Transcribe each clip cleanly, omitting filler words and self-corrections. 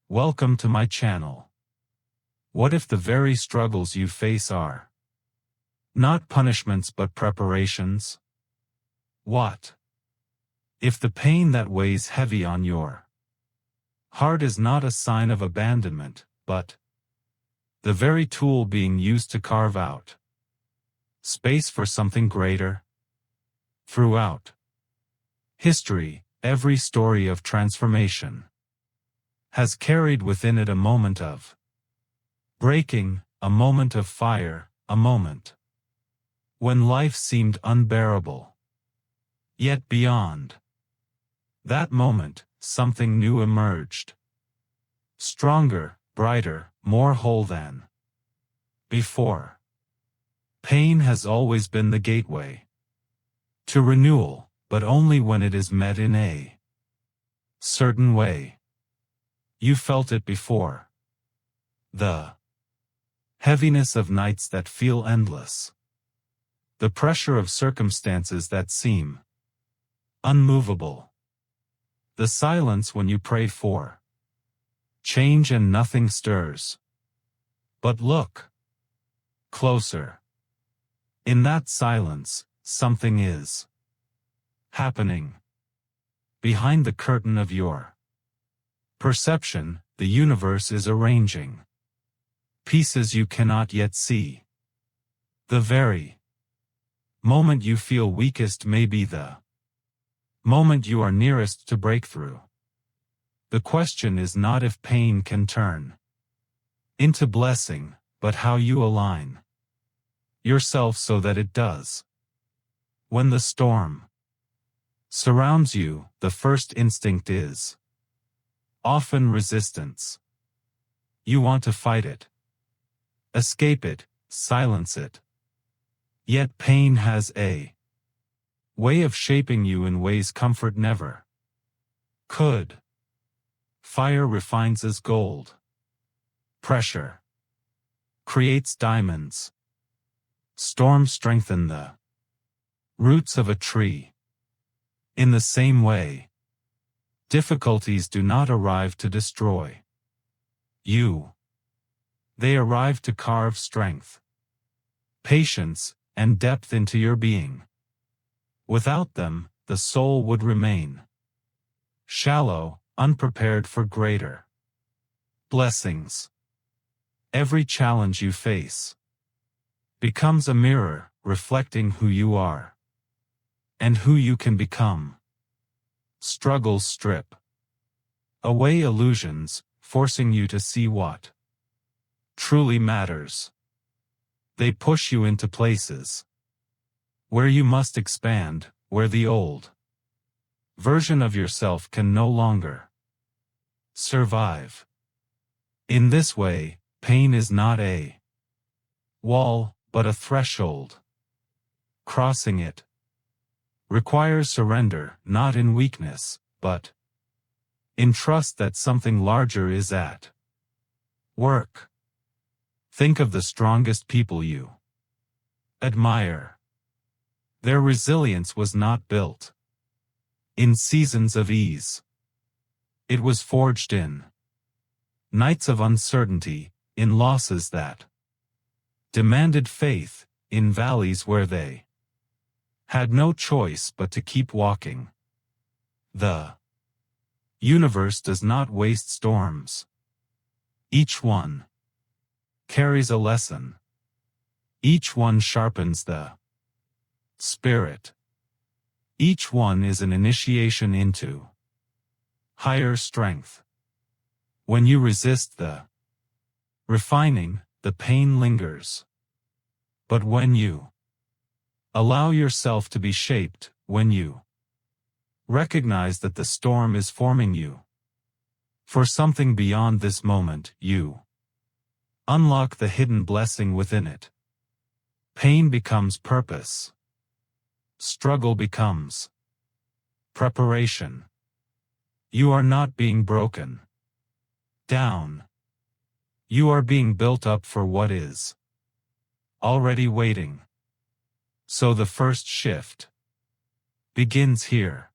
Welcome to my channel. What if the very struggles you face are not punishments but preparations? What if the pain that weighs heavy on your heart is not a sign of abandonment, but the very tool being used to carve out space for something greater? Throughout history, every story of transformation has carried within it a moment of breaking, a moment of fire, a moment when life seemed unbearable. Yet beyond that moment, something new emerged. Stronger, brighter, more whole than before. Pain has always been the gateway to renewal, but only when it is met in a certain way. You felt it before. The heaviness of nights that feel endless. The pressure of circumstances that seem unmovable. The silence when you pray for change and nothing stirs. But look closer. In that silence, something is happening. Behind the curtain of your perception, the universe is arranging pieces you cannot yet see. The very moment you feel weakest may be the moment you are nearest to breakthrough. The question is not if pain can turn into blessing, but how you align yourself so that it does. When the storm surrounds you, the first instinct is often resistance. You want to fight it, escape it, silence it. Yet pain has a way of shaping you in ways comfort never could. Fire refines as gold. Pressure creates diamonds. Storms strengthen the roots of a tree. In the same way, difficulties do not arrive to destroy you. They arrive to carve strength, patience, and depth into your being. Without them, the soul would remain shallow, unprepared for greater blessings. Every challenge you face becomes a mirror, reflecting who you are and who you can become. Struggles strip away illusions, forcing you to see what truly matters. They push you into places where you must expand, where the old version of yourself can no longer survive. In this way, pain is not a wall, but a threshold. Crossing it requires surrender, not in weakness, but in trust that something larger is at work. Think of the strongest people you admire. Their resilience was not built in seasons of ease. It was forged in nights of uncertainty, in losses that demanded faith, in valleys where they had no choice but to keep walking. The universe does not waste storms. Each one carries a lesson. Each one sharpens the spirit. Each one is an initiation into higher strength. When you resist the refining, the pain lingers. But when you allow yourself to be shaped, when you recognize that the storm is forming you for something beyond this moment, you unlock the hidden blessing within it. Pain becomes purpose. Struggle becomes preparation. You are not being broken down. You are being built up for what is already waiting. So the first shift begins here.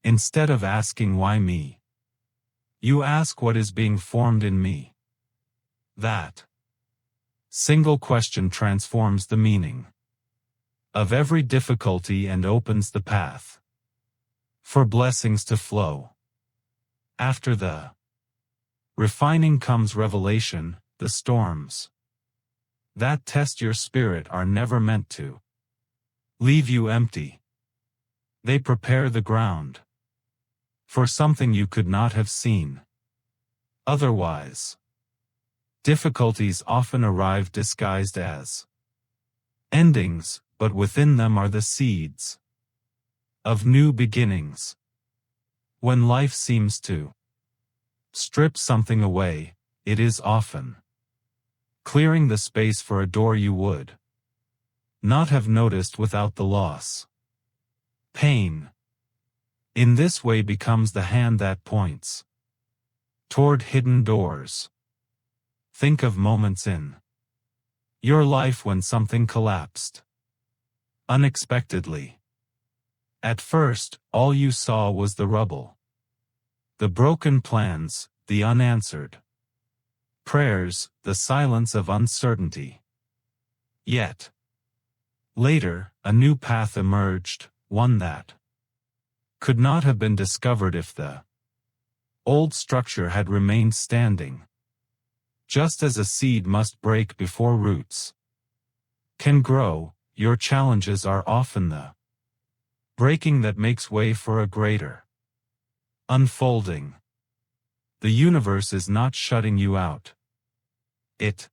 Instead of asking why me, You ask what is being formed in me. That single question transforms the meaning of every difficulty and opens the path for blessings to flow. After the refining comes revelation. The storms that test your spirit are never meant to leave you empty. They prepare the ground for something you could not have seen otherwise. Difficulties often arrive disguised as endings, but within them are the seeds of new beginnings. When life seems to strip something away, it is often clearing the space for a door you would not have noticed without the loss. Pain, in this way, becomes the hand that points toward hidden doors. Think of moments in your life when something collapsed unexpectedly. At first, all you saw was the rubble, the broken plans, the unanswered prayers, the silence of uncertainty. Yet, later, a new path emerged, one that could not have been discovered if the old structure had remained standing. Just as a seed must break before roots can grow, your challenges are often the breaking that makes way for a greater unfolding. The universe is not shutting you out. It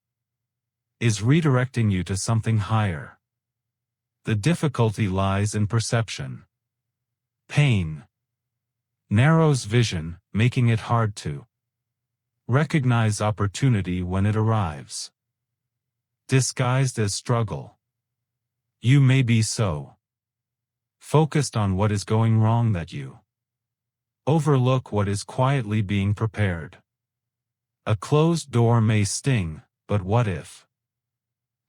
is redirecting you to something higher. The difficulty lies in perception. Pain narrows vision, making it hard to recognize opportunity when it arrives. Disguised as struggle, you may be so focused on what is going wrong that you overlook what is quietly being prepared. A closed door may sting, but what if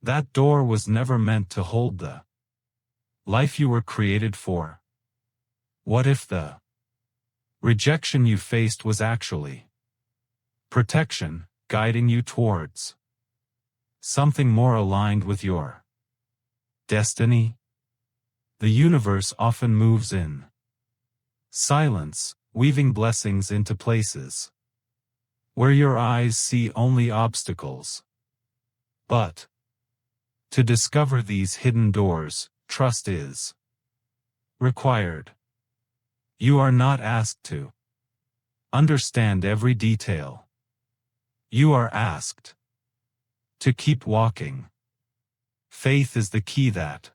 that door was never meant to hold the life you were created for? What if the rejection you faced was actually protection, guiding you towards something more aligned with your destiny? The universe often moves in silence, weaving blessings into places where your eyes see only obstacles. But to discover these hidden doors, trust is required. You are not asked to understand every detail. You are asked to keep walking. Faith is the key that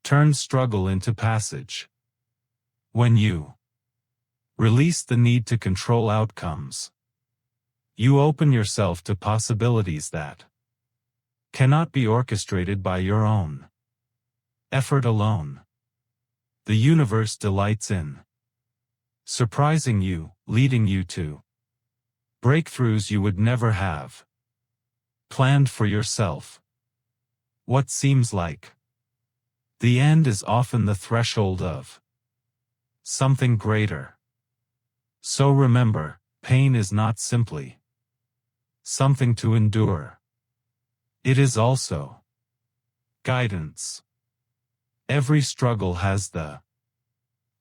turns struggle into passage. When you release the need to control outcomes, you open yourself to possibilities that cannot be orchestrated by your own effort alone. The universe delights in surprising you, leading you to breakthroughs you would never have planned for yourself. What seems like the end is often the threshold of something greater. So remember, pain is not simply something to endure. It is also guidance. Every struggle has the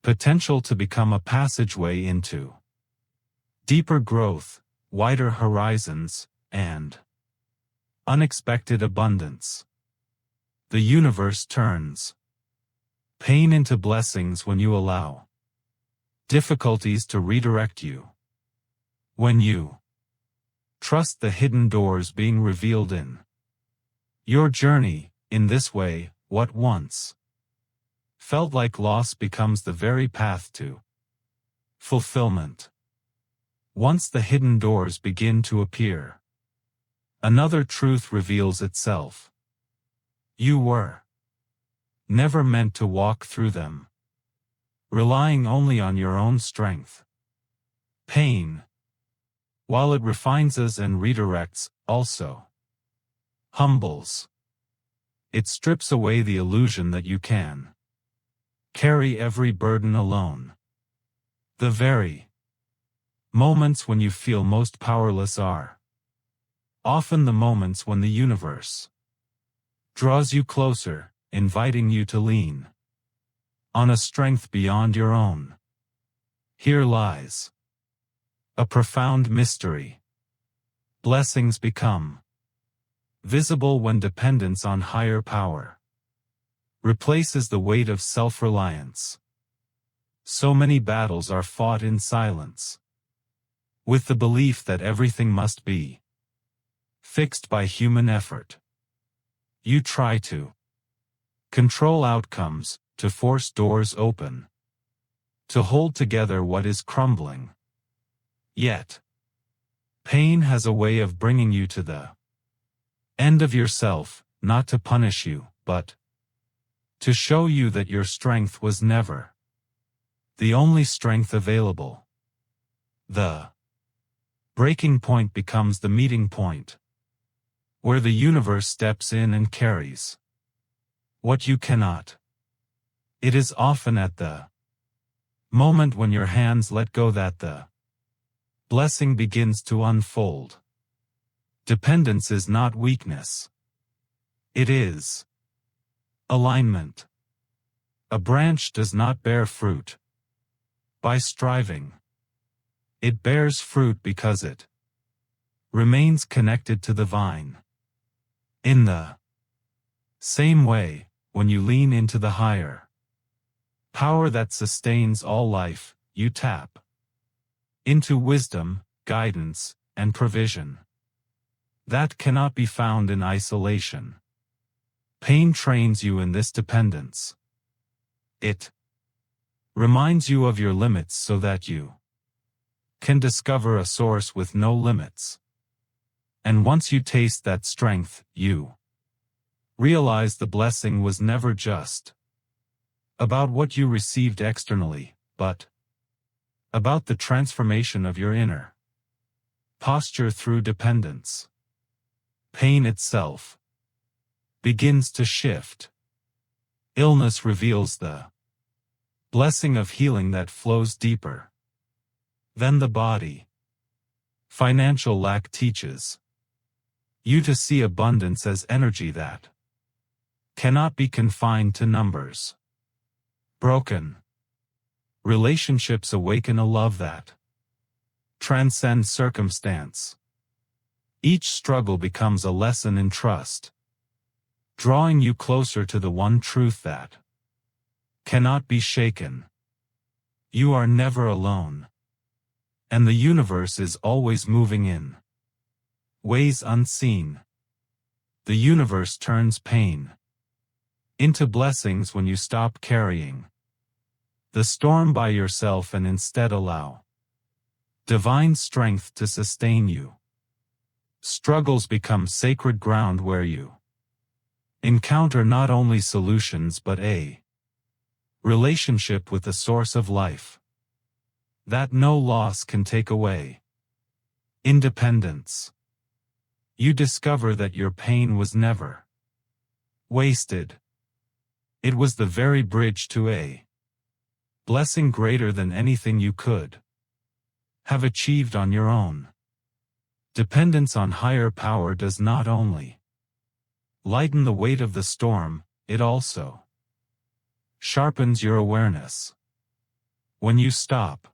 potential to become a passageway into deeper growth, wider horizons, and unexpected abundance. The universe turns pain into blessings when you allow difficulties to redirect you. When you trust the hidden doors being revealed in your journey, in this way, what once felt like loss becomes the very path to fulfillment. Once the hidden doors begin to appear, another truth reveals itself. You were never meant to walk through them, relying only on your own strength. Pain, while it refines us and redirects, also humbles. It strips away the illusion that you can carry every burden alone. The very Moments when you feel most powerless are often the moments when the universe draws you closer, inviting you to lean on a strength beyond your own. Here lies a profound mystery. Blessings become visible when dependence on higher power replaces the weight of self-reliance. So many battles are fought in silence, with the belief that everything must be fixed by human effort. You try to control outcomes, to force doors open, to hold together what is crumbling. Yet, pain has a way of bringing you to the end of yourself, not to punish you, but to show you that your strength was never the only strength available. The breaking point becomes the meeting point, where the universe steps in and carries what you cannot. It is often at the moment when your hands let go that the blessing begins to unfold. Dependence is not weakness. It is alignment. A branch does not bear fruit by striving. It bears fruit because it remains connected to the vine. In the same way, when you lean into the higher power that sustains all life, you tap into wisdom, guidance, and provision that cannot be found in isolation. Pain trains you in this dependence. It reminds you of your limits so that you can discover a source with no limits. And once you taste that strength, you realize the blessing was never just about what you received externally, but about the transformation of your inner posture through dependence. Pain itself begins to shift. Illness reveals the blessing of healing that flows deeper than the body. Financial lack teaches you to see abundance as energy that cannot be confined to numbers. Broken relationships awaken a love that transcends circumstance. Each struggle becomes a lesson in trust, drawing you closer to the one truth that cannot be shaken. You are never alone, and the universe is always moving in ways unseen. The universe turns pain into blessings when you stop carrying the storm by yourself and instead allow divine strength to sustain you. Struggles become sacred ground where you encounter not only solutions but a relationship with the source of life that no loss can take away. Independence. You discover that your pain was never wasted. It was the very bridge to a blessing greater than anything you could have achieved on your own. Dependence on higher power does not only lighten the weight of the storm, it also sharpens your awareness. When you stop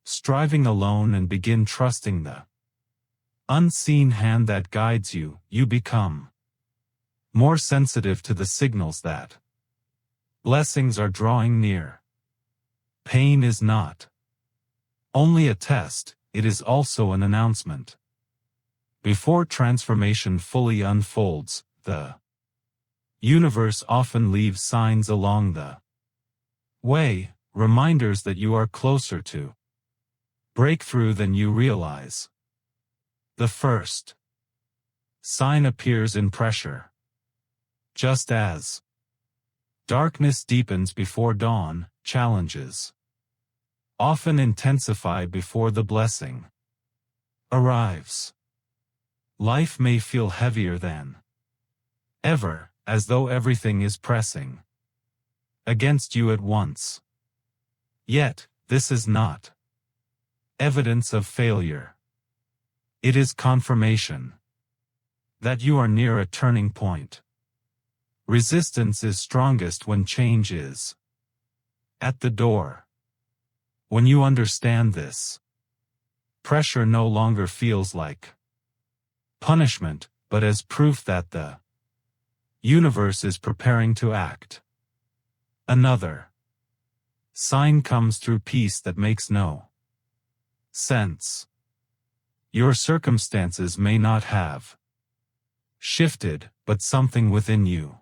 striving alone and begin trusting the unseen hand that guides you, you become more sensitive to the signals that blessings are drawing near. Pain is not only a test, it is also an announcement. Before transformation fully unfolds, the universe often leaves signs along the way, reminders that you are closer to breakthrough than you realize. The first sign appears in pressure. Just as darkness deepens before dawn, challenges often intensify before the blessing arrives. Life may feel heavier than ever, as though everything is pressing against you at once. Yet, this is not evidence of failure. It is confirmation that you are near a turning point. Resistance is strongest when change is at the door. When you understand this, pressure no longer feels like punishment, but as proof that the universe is preparing to act. Another sign comes through peace that makes no sense. Your circumstances may not have shifted, but something within you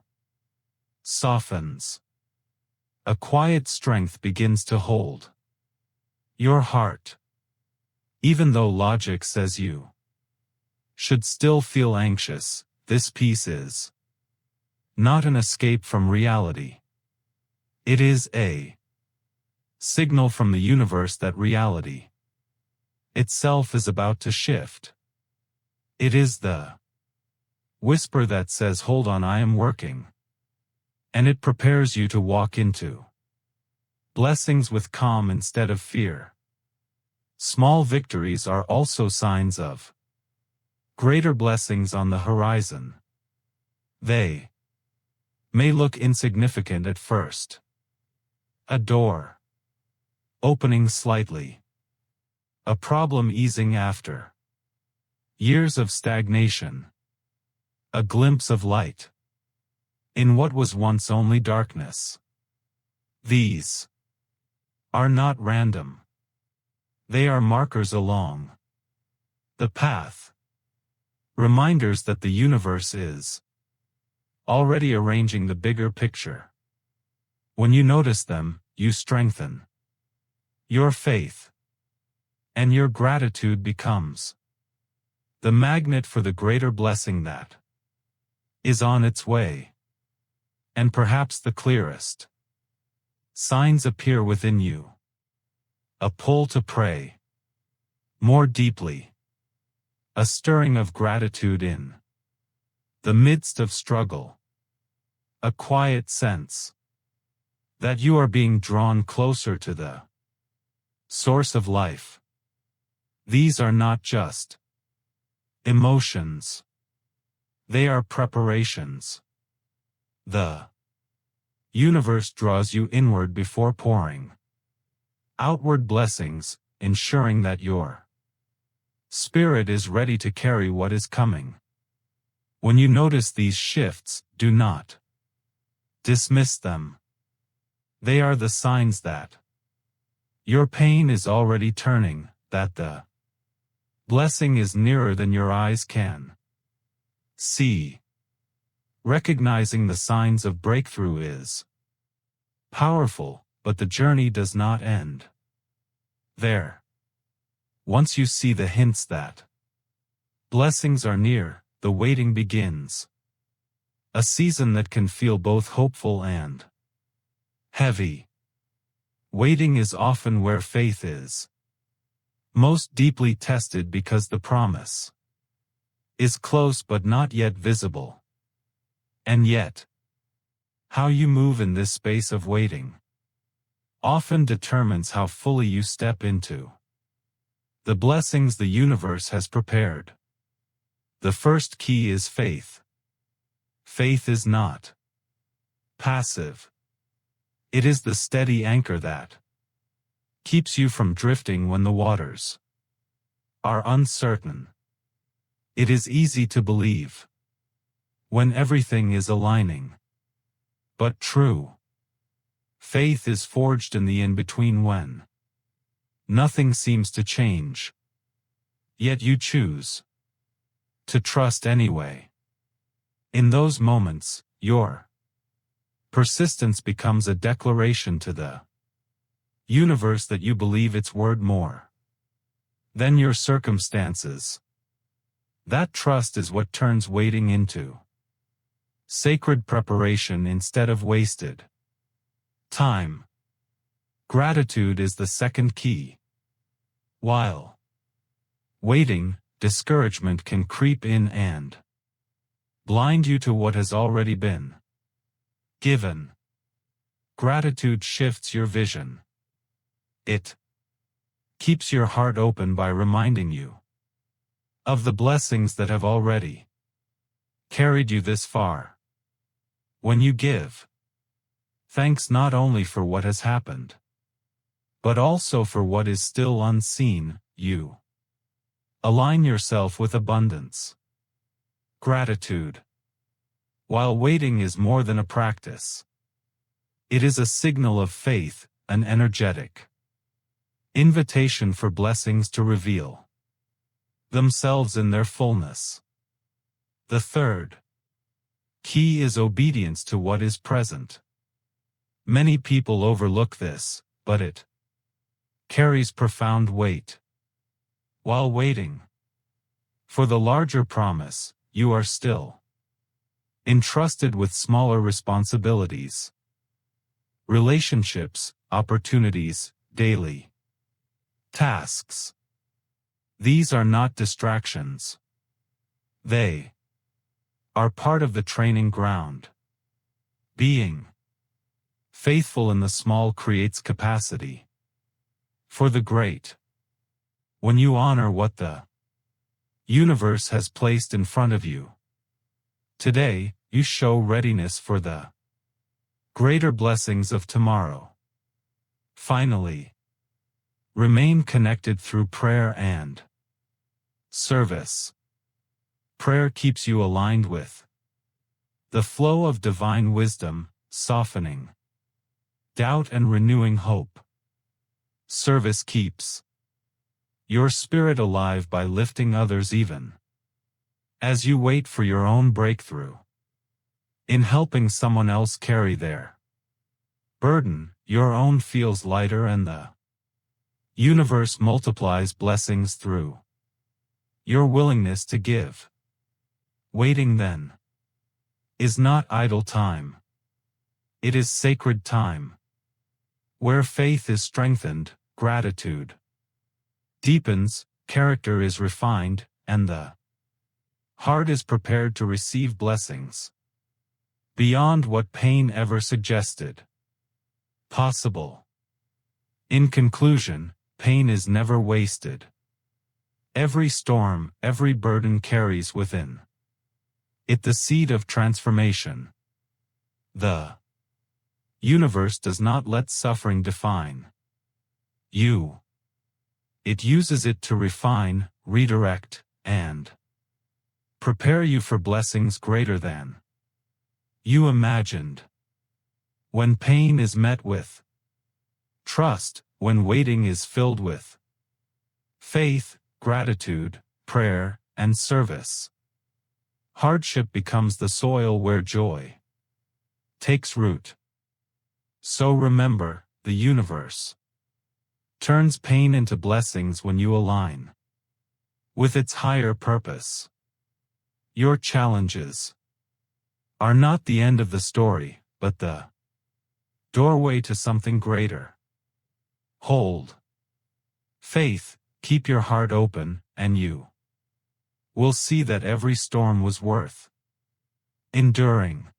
softens. A quiet strength begins to hold your heart. Even though logic says you should still feel anxious, this peace is not an escape from reality. It is a signal from the universe that reality itself is about to shift. It is the whisper that says, "Hold on, I am working." And it prepares you to walk into blessings with calm instead of fear. Small victories are also signs of greater blessings on the horizon. They may look insignificant at first. A door opening slightly. A problem easing after years of stagnation. A glimpse of light in what was once only darkness. These are not random. They are markers along the path. Reminders that the universe is already arranging the bigger picture. When you notice them, you strengthen your faith, and your gratitude becomes the magnet for the greater blessing that is on its way. And perhaps the clearest signs appear within you. A pull to pray more deeply. A stirring of gratitude in the midst of struggle. A quiet sense that you are being drawn closer to the source of life. These are not just emotions. They are preparations. The universe draws you inward before pouring outward blessings, ensuring that your spirit is ready to carry what is coming. When you notice these shifts, do not dismiss them. They are the signs that your pain is already turning, that the blessing is nearer than your eyes can see. Recognizing the signs of breakthrough is powerful, but the journey does not end there. Once you see the hints that blessings are near, the waiting begins. A season that can feel both hopeful and heavy. Waiting is often where faith is most deeply tested because the promise is close but not yet visible. And yet, how you move in this space of waiting often determines how fully you step into the blessings the universe has prepared. The first key is faith. Faith is not passive. It is the steady anchor that keeps you from drifting when the waters are uncertain. It is easy to believe when everything is aligning. But true faith is forged in the in-between when nothing seems to change. Yet you choose to trust anyway. In those moments, your persistence becomes a declaration to the universe that you believe its word more than your circumstances. That trust is what turns waiting into sacred preparation instead of wasted time. Gratitude is the second key. While waiting, discouragement can creep in and blind you to what has already been given. Gratitude shifts your vision. It keeps your heart open by reminding you of the blessings that have already carried you this far. When you give thanks not only for what has happened, but also for what is still unseen, you align yourself with abundance. Gratitude. While waiting is more than a practice, it is a signal of faith, an energetic invitation for blessings to reveal themselves in their fullness. The third key is obedience to what is present. Many people overlook this, but it carries profound weight. While waiting for the larger promise, you are still entrusted with smaller responsibilities, relationships, opportunities, daily tasks. These are not distractions. They are part of the training ground. Being faithful in the small creates capacity for the great. When you honor what the universe has placed in front of you today, you show readiness for the greater blessings of tomorrow. Finally, remain connected through prayer and service. Prayer keeps you aligned with the flow of divine wisdom, softening doubt and renewing hope. Service keeps your spirit alive by lifting others even as you wait for your own breakthrough. In helping someone else carry their burden, your own feels lighter and the universe multiplies blessings through your willingness to give. Waiting, then, is not idle time. It is sacred time, where faith is strengthened, gratitude deepens, character is refined, and the heart is prepared to receive blessings beyond what pain ever suggested possible. In conclusion, pain is never wasted. Every storm, every burden carries within it the seed of transformation. The universe does not let suffering define you. It uses it to refine, redirect, and prepare you for blessings greater than you imagined. When pain is met with trust, when waiting is filled with faith, gratitude, prayer, and service, hardship becomes the soil where joy takes root. So remember, the universe turns pain into blessings when you align with its higher purpose. Your challenges are not the end of the story, but the doorway to something greater. Hold faith, keep your heart open, and you will see that every storm was worth enduring.